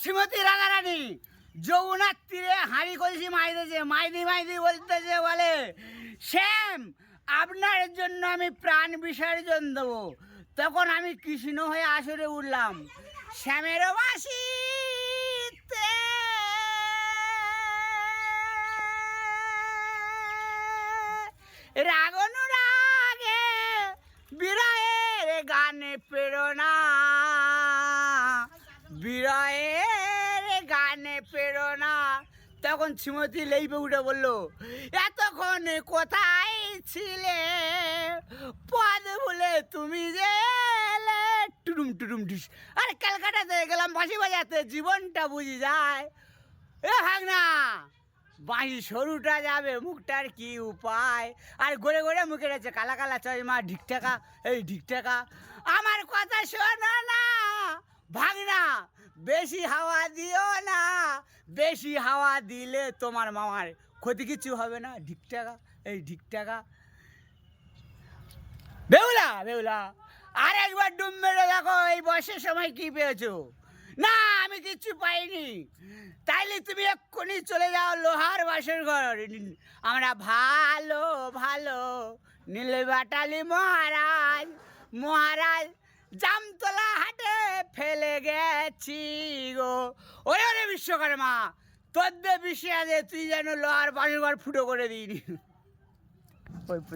শ্রীমতী রাধারানী যমুনার তীরে হাঁড়ি কলসি মাইতেছে, মাইদি বলতেছে, বলে শ্যাম আপনার জন্য আমি প্রাণ বিসর্জন দেবো। তখন আমি কৃষ্ণ হয়ে আসরে উঠলাম, শ্যামের বাঁশিতে রাগনুরাগে বিরহের গানে প্রেরণা, বিরহের গানে প্রেরণা। তখন শ্রীমতী লেইপে উঠে বলল, এতক্ষণ কোথায় ছিলে, পদ ভুলে তুমি যে এলে। টুডুম টুডুম ঢিস। আরে ক্যালকাটাতে গেলাম বাঁশি বাজাতে, জীবনটা বুঝি যায়। এ ভাগনা বাঁশি সরুটা যাবে, মুখটার কি উপায়। আর গড়ে গড়ে মুখে রয়েছে কালা কালা চশমা, ঢিকটাকা, এই ঢিকটাকা। আমার কথা শোনো না ভাগনা, বেশি হাওয়া দিও না, বেশি হাওয়া দিলে তোমার মামার ক্ষতি কিছু হবে না। ঢিকটাকা, এই ঢিকটাকা। বেহুলা বেহুলা আর একবার ডুব মেরে দেখো, এই বয়সের সময় কি পেয়েছো। না আমি কিচ্ছু পাইনি। তাইলে তুমি এক্ষুনি চলে যাও লোহার বাসের ঘর। আমরা ভালো ভালো নীলবাটালি মহারাজ, মহারাজ জামতলা হাটে ফেলে গেছি গো। ওরে ওরে বিশ্বকর্মা, তোর দে বিশ্বাসে তুই যেন লোহার বাসের ঘর ফুটো করে দিইনি।